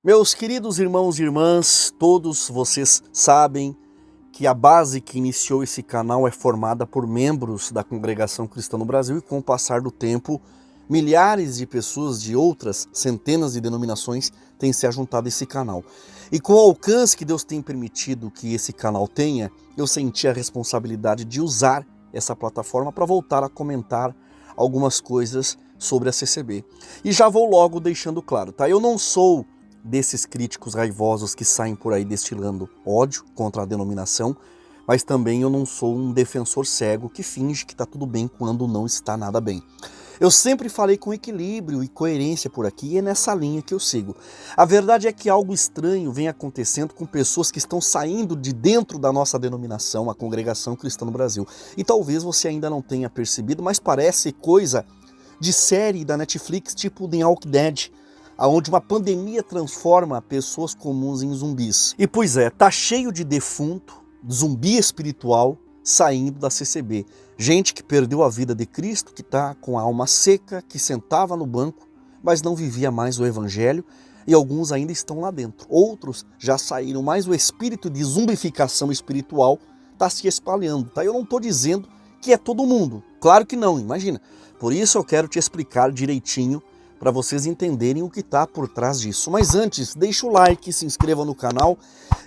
Meus queridos irmãos e irmãs, todos vocês sabem que a base que iniciou esse canal é formada por membros da Congregação Cristã no Brasil e com o passar do tempo, milhares de pessoas de outras centenas de denominações têm se ajuntado a esse canal. E com o alcance que Deus tem permitido que esse canal tenha, eu senti a responsabilidade de usar essa plataforma para voltar a comentar algumas coisas sobre a CCB. E já vou logo deixando claro, tá? Eu não sou desses críticos raivosos que saem por aí destilando ódio contra a denominação, mas também eu não sou um defensor cego que finge que está tudo bem quando não está nada bem. Eu sempre falei com equilíbrio e coerência por aqui e é nessa linha que eu sigo. A verdade é que algo estranho vem acontecendo com pessoas que estão saindo de dentro da nossa denominação, a Congregação Cristã no Brasil. E talvez você ainda não tenha percebido, mas parece coisa de série da Netflix tipo The Walking Dead, onde uma pandemia transforma pessoas comuns em zumbis. E pois é, tá cheio de defunto, zumbi espiritual, saindo da CCB. Gente que perdeu a vida de Cristo, que tá com a alma seca, que sentava no banco, mas não vivia mais o evangelho, e alguns ainda estão lá dentro. Outros já saíram, mas o espírito de zumbificação espiritual tá se espalhando, tá? Eu não tô dizendo que é todo mundo, claro que não, imagina. Por isso eu quero te explicar direitinho para vocês entenderem o que está por trás disso. Mas antes, deixa o like, se inscreva no canal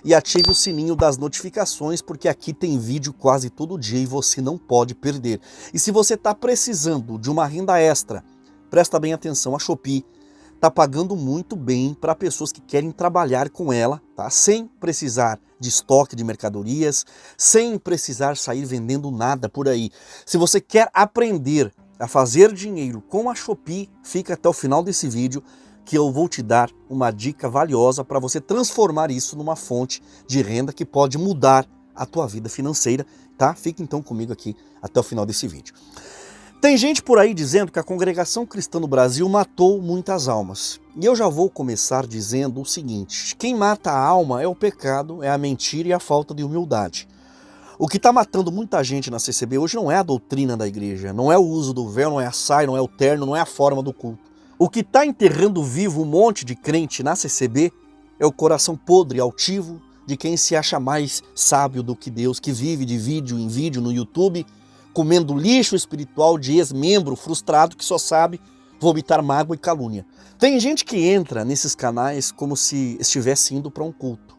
e ative o sininho das notificações, porque aqui tem vídeo quase todo dia e você não pode perder. E se você está precisando de uma renda extra, presta bem atenção, a Shopee está pagando muito bem para pessoas que querem trabalhar com ela, tá? Sem precisar de estoque de mercadorias, sem precisar sair vendendo nada por aí. Se você quer aprender a fazer dinheiro com a Shopee, fica até o final desse vídeo que eu vou te dar uma dica valiosa para você transformar isso numa fonte de renda que pode mudar a tua vida financeira, tá? Fica então comigo aqui até o final desse vídeo. Tem gente por aí dizendo que a Congregação Cristã no Brasil matou muitas almas. E eu já vou começar dizendo o seguinte: quem mata a alma é o pecado, é a mentira e a falta de humildade. O que está matando muita gente na CCB hoje não é a doutrina da igreja, não é o uso do véu, não é a saia, não é o terno, não é a forma do culto. O que está enterrando vivo um monte de crente na CCB é o coração podre, altivo, de quem se acha mais sábio do que Deus, que vive de vídeo em vídeo no YouTube, comendo lixo espiritual de ex-membro frustrado que só sabe vomitar mágoa e calúnia. Tem gente que entra nesses canais como se estivesse indo para um culto,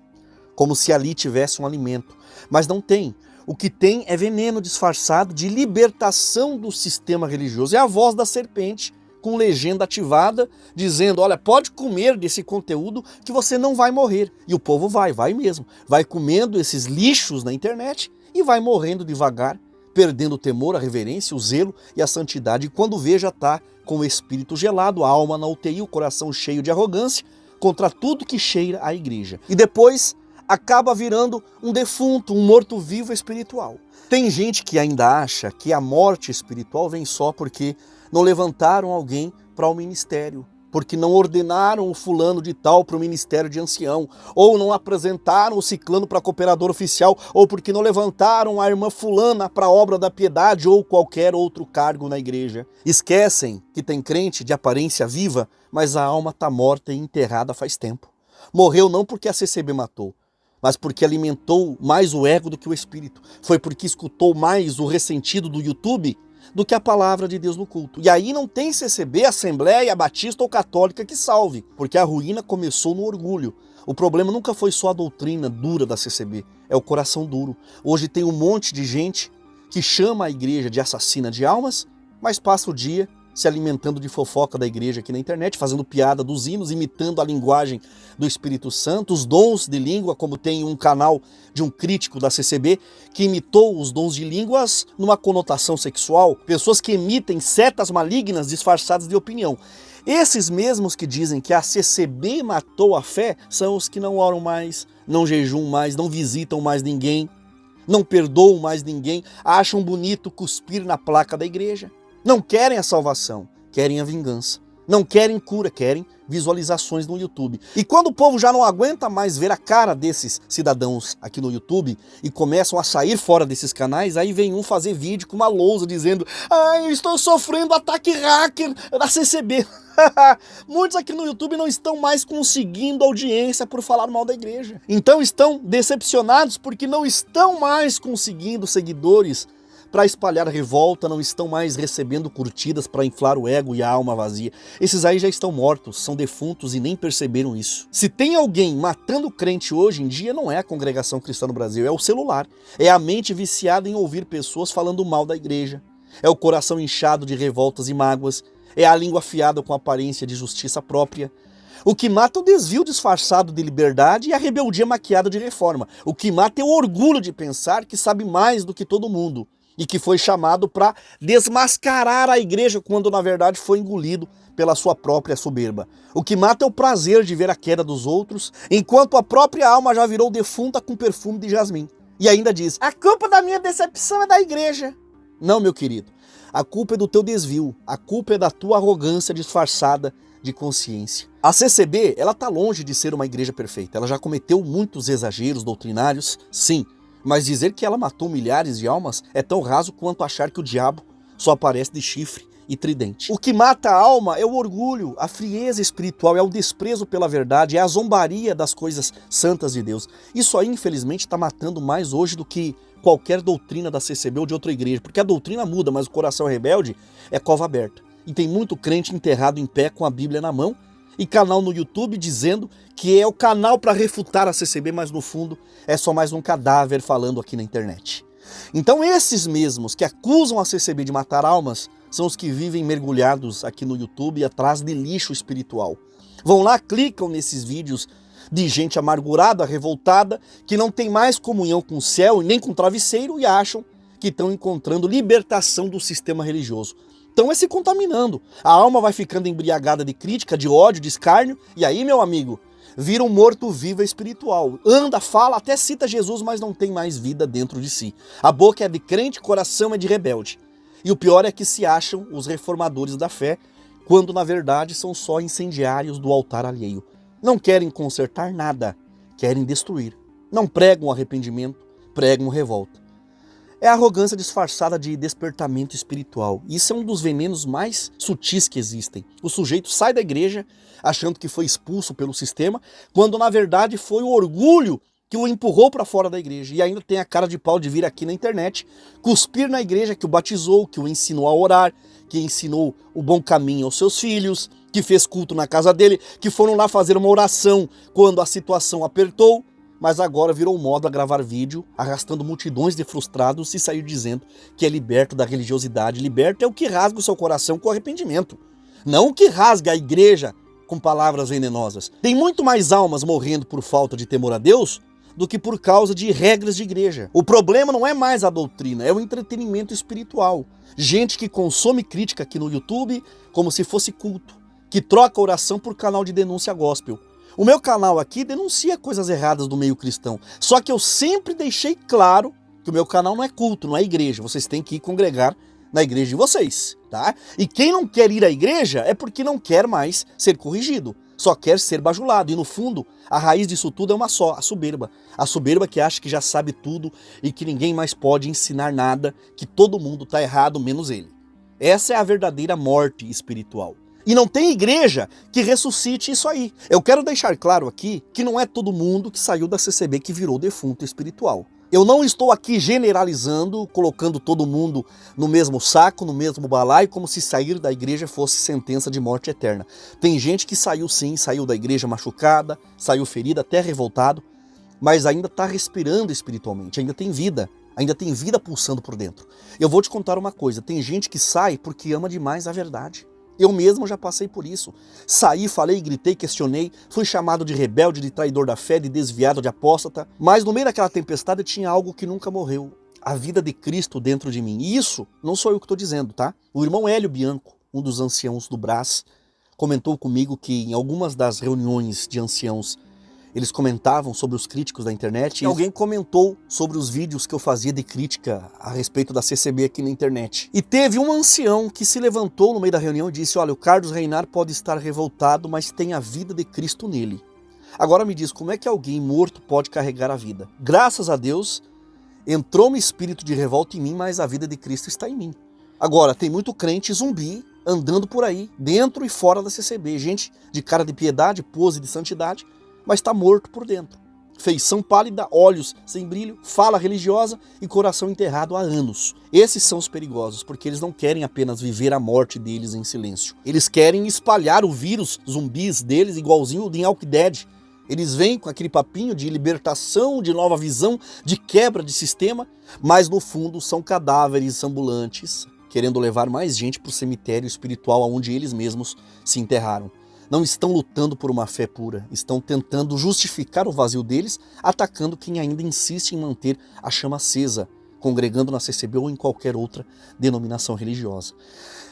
como se ali tivesse um alimento, mas não tem. O que tem é veneno disfarçado de libertação do sistema religioso. É a voz da serpente com legenda ativada dizendo: olha, pode comer desse conteúdo que você não vai morrer. E o povo vai mesmo. Vai comendo esses lixos na internet e vai morrendo devagar, perdendo o temor, a reverência, o zelo e a santidade. E quando vê, já está com o espírito gelado, a alma na UTI, o coração cheio de arrogância contra tudo que cheira a igreja. E depois acaba virando um defunto, um morto-vivo espiritual. Tem gente que ainda acha que a morte espiritual vem só porque não levantaram alguém para o ministério, porque não ordenaram o fulano de tal para o ministério de ancião, ou não apresentaram o ciclano para cooperador oficial, ou porque não levantaram a irmã fulana para a obra da piedade ou qualquer outro cargo na igreja. Esquecem que tem crente de aparência viva, mas a alma está morta e enterrada faz tempo. Morreu não porque a CCB matou, mas porque alimentou mais o ego do que o espírito. Foi porque escutou mais o ressentido do YouTube do que a palavra de Deus no culto. E aí não tem CCB, Assembleia, Batista ou Católica que salve, porque a ruína começou no orgulho. O problema nunca foi só a doutrina dura da CCB, é o coração duro. Hoje tem um monte de gente que chama a igreja de assassina de almas, mas passa o dia se alimentando de fofoca da igreja aqui na internet, fazendo piada dos hinos, imitando a linguagem do Espírito Santo, os dons de língua, como tem um canal de um crítico da CCB, que imitou os dons de línguas numa conotação sexual, pessoas que emitem setas malignas disfarçadas de opinião. Esses mesmos que dizem que a CCB matou a fé, são os que não oram mais, não jejuam mais, não visitam mais ninguém, não perdoam mais ninguém, acham bonito cuspir na placa da igreja. Não querem a salvação, querem a vingança. Não querem cura, querem visualizações no YouTube. E quando o povo já não aguenta mais ver a cara desses cidadãos aqui no YouTube e começam a sair fora desses canais, aí vem um fazer vídeo com uma lousa dizendo: "Ai, eu estou sofrendo ataque hacker da CCB". Muitos aqui no YouTube não estão mais conseguindo audiência por falar mal da igreja. Então estão decepcionados porque não estão mais conseguindo seguidores para espalhar revolta, não estão mais recebendo curtidas para inflar o ego e a alma vazia. Esses aí já estão mortos, são defuntos e nem perceberam isso. Se tem alguém matando crente hoje em dia, não é a congregação cristã no Brasil, é o celular. É a mente viciada em ouvir pessoas falando mal da igreja. É o coração inchado de revoltas e mágoas. É a língua afiada com aparência de justiça própria. O que mata é o desvio disfarçado de liberdade e a rebeldia maquiada de reforma. O que mata é o orgulho de pensar que sabe mais do que todo mundo e que foi chamado para desmascarar a igreja quando na verdade foi engolido pela sua própria soberba. O que mata é o prazer de ver a queda dos outros, enquanto a própria alma já virou defunta com perfume de jasmim. E ainda diz: "A culpa da minha decepção é da igreja". Não, meu querido. A culpa é do teu desvio, a culpa é da tua arrogância disfarçada de consciência. A CCB, ela tá longe de ser uma igreja perfeita. Ela já cometeu muitos exageros doutrinários, sim. Mas dizer que ela matou milhares de almas é tão raso quanto achar que o diabo só aparece de chifre e tridente. O que mata a alma é o orgulho, a frieza espiritual, é o desprezo pela verdade, é a zombaria das coisas santas de Deus. Isso aí, infelizmente, está matando mais hoje do que qualquer doutrina da CCB ou de outra igreja, porque a doutrina muda, mas o coração rebelde é cova aberta. E tem muito crente enterrado em pé com a Bíblia na mão e canal no YouTube dizendo que é o canal para refutar a CCB, mas no fundo é só mais um cadáver falando aqui na internet. Então esses mesmos que acusam a CCB de matar almas são os que vivem mergulhados aqui no YouTube atrás de lixo espiritual. Vão lá, clicam nesses vídeos de gente amargurada, revoltada, que não tem mais comunhão com o céu e nem com o travesseiro e acham que estão encontrando libertação do sistema religioso. Então é se contaminando. A alma vai ficando embriagada de crítica, de ódio, de escárnio, e aí, meu amigo, vira um morto-vivo espiritual. Anda, fala, até cita Jesus, mas não tem mais vida dentro de si. A boca é de crente, coração é de rebelde. E o pior é que se acham os reformadores da fé, quando na verdade são só incendiários do altar alheio. Não querem consertar nada, querem destruir. Não pregam arrependimento, pregam revolta. É a arrogância disfarçada de despertamento espiritual. Isso é um dos venenos mais sutis que existem. O sujeito sai da igreja achando que foi expulso pelo sistema, quando na verdade foi o orgulho que o empurrou para fora da igreja. E ainda tem a cara de pau de vir aqui na internet, cuspir na igreja que o batizou, que o ensinou a orar, que ensinou o bom caminho aos seus filhos, que fez culto na casa dele, que foram lá fazer uma oração quando a situação apertou. Mas agora virou moda gravar vídeo arrastando multidões de frustrados e sair dizendo que é liberto da religiosidade. Liberto é o que rasga o seu coração com arrependimento, não o que rasga a igreja com palavras venenosas. Tem muito mais almas morrendo por falta de temor a Deus do que por causa de regras de igreja. O problema não é mais a doutrina, é o entretenimento espiritual. Gente que consome crítica aqui no YouTube como se fosse culto, que troca oração por canal de denúncia gospel. O meu canal aqui denuncia coisas erradas do meio cristão, só que eu sempre deixei claro que o meu canal não é culto, não é igreja. Vocês têm que ir congregar na igreja de vocês, tá? E quem não quer ir à igreja é porque não quer mais ser corrigido, só quer ser bajulado. E no fundo, a raiz disso tudo é uma só, a soberba. A soberba que acha que já sabe tudo e que ninguém mais pode ensinar nada, que todo mundo está errado, menos ele. Essa é a verdadeira morte espiritual. E não tem igreja que ressuscite isso aí. Eu quero deixar claro aqui que não é todo mundo que saiu da CCB que virou defunto espiritual. Eu não estou aqui generalizando, colocando todo mundo no mesmo saco, no mesmo balaio, como se sair da igreja fosse sentença de morte eterna. Tem gente que saiu sim, saiu da igreja machucada, saiu ferida, até revoltado, mas ainda está respirando espiritualmente, ainda tem vida pulsando por dentro. Eu vou te contar uma coisa, tem gente que sai porque ama demais a verdade. Eu mesmo já passei por isso. Saí, falei, gritei, questionei, fui chamado de rebelde, de traidor da fé, de desviado, de apóstata. Mas no meio daquela tempestade tinha algo que nunca morreu. A vida de Cristo dentro de mim. E isso não sou eu que estou dizendo, tá? O irmão Hélio Bianco, um dos anciãos do Brás, comentou comigo que em algumas das reuniões de anciãos eles comentavam sobre os críticos da internet, e alguém comentou sobre os vídeos que eu fazia de crítica a respeito da CCB aqui na internet. E teve um ancião que se levantou no meio da reunião e disse: olha, o Carlos Reinart pode estar revoltado, mas tem a vida de Cristo nele. Agora me diz, como é que alguém morto pode carregar a vida? Graças a Deus, entrou um espírito de revolta em mim, mas a vida de Cristo está em mim. Agora, tem muito crente zumbi andando por aí, dentro e fora da CCB. Gente de cara de piedade, pose de santidade, mas está morto por dentro. Feição pálida, olhos sem brilho, fala religiosa e coração enterrado há anos. Esses são os perigosos, porque eles não querem apenas viver a morte deles em silêncio. Eles querem espalhar o vírus zumbis deles, igualzinho o The Walking Dead. Eles vêm com aquele papinho de libertação, de nova visão, de quebra de sistema, mas no fundo são cadáveres ambulantes, querendo levar mais gente para o cemitério espiritual onde eles mesmos se enterraram. Não estão lutando por uma fé pura, estão tentando justificar o vazio deles, atacando quem ainda insiste em manter a chama acesa, congregando na CCB ou em qualquer outra denominação religiosa.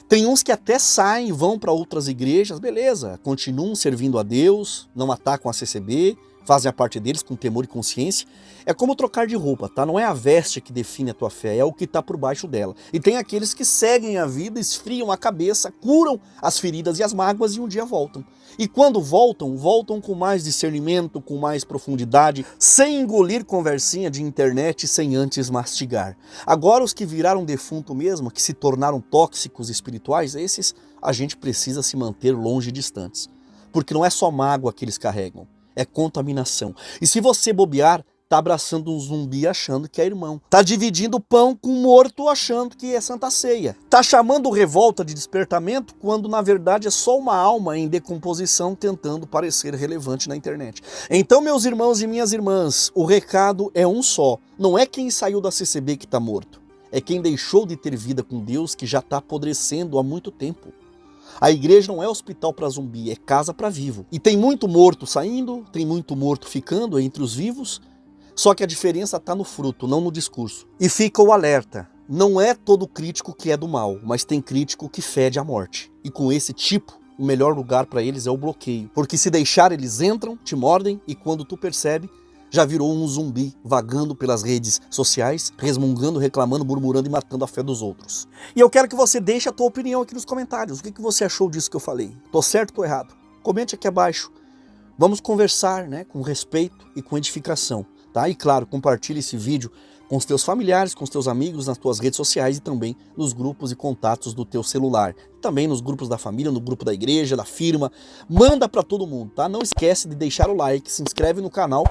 Tem uns que até saem e vão para outras igrejas, beleza, continuam servindo a Deus, não atacam a CCB, fazem a parte deles com temor e consciência. É como trocar de roupa, tá? Não é a veste que define a tua fé, é o que está por baixo dela. E tem aqueles que seguem a vida, esfriam a cabeça, curam as feridas e as mágoas e um dia voltam. E quando voltam, voltam com mais discernimento, com mais profundidade, sem engolir conversinha de internet, sem antes mastigar. Agora os que viraram defunto mesmo, que se tornaram tóxicos espirituais, esses a gente precisa se manter longe e distantes. Porque não é só mágoa que eles carregam, é contaminação. E se você bobear, tá abraçando um zumbi achando que é irmão. Tá dividindo pão com um morto achando que é Santa Ceia. Tá chamando revolta de despertamento quando na verdade é só uma alma em decomposição tentando parecer relevante na internet. Então, meus irmãos e minhas irmãs, o recado é um só. Não é quem saiu da CCB que tá morto. É quem deixou de ter vida com Deus que já tá apodrecendo há muito tempo. A igreja não é hospital para zumbi, é casa para vivo. E tem muito morto saindo, tem muito morto ficando entre os vivos, só que a diferença está no fruto, não no discurso. E fica o alerta, não é todo crítico que é do mal, mas tem crítico que fede a morte. E com esse tipo, o melhor lugar para eles é o bloqueio. Porque se deixar eles entram, te mordem e quando tu percebe, já virou um zumbi vagando pelas redes sociais, resmungando, reclamando, murmurando e matando a fé dos outros. E eu quero que você deixe a tua opinião aqui nos comentários. O que você achou disso que eu falei? Tô certo ou tô errado? Comente aqui abaixo. Vamos conversar, né, com respeito e com edificação. Tá? E claro, compartilhe esse vídeo com os teus familiares, com os teus amigos, nas tuas redes sociais e também nos grupos e contatos do teu celular. Também nos grupos da família, no grupo da igreja, da firma. Manda para todo mundo, tá? Não esquece de deixar o like, se inscreve no canal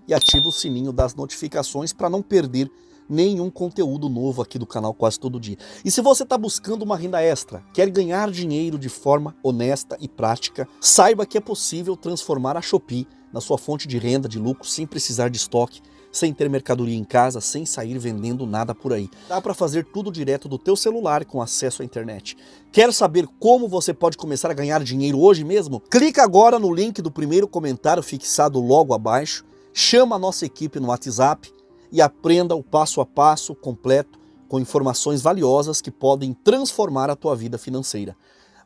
e ativa o sininho das notificações para não perder nenhum conteúdo novo aqui do canal quase todo dia. E se você está buscando uma renda extra, quer ganhar dinheiro de forma honesta e prática, saiba que é possível transformar a Shopee na sua fonte de renda, de lucro, sem precisar de estoque, sem ter mercadoria em casa, sem sair vendendo nada por aí. Dá para fazer tudo direto do teu celular com acesso à internet. Quer saber como você pode começar a ganhar dinheiro hoje mesmo? Clica agora no link do primeiro comentário fixado logo abaixo, chama a nossa equipe no WhatsApp e aprenda o passo a passo completo com informações valiosas que podem transformar a tua vida financeira.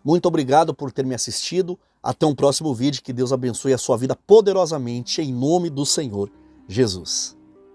Muito obrigado por ter me assistido. Até um próximo vídeo. Que Deus abençoe a sua vida poderosamente em nome do Senhor Jesus.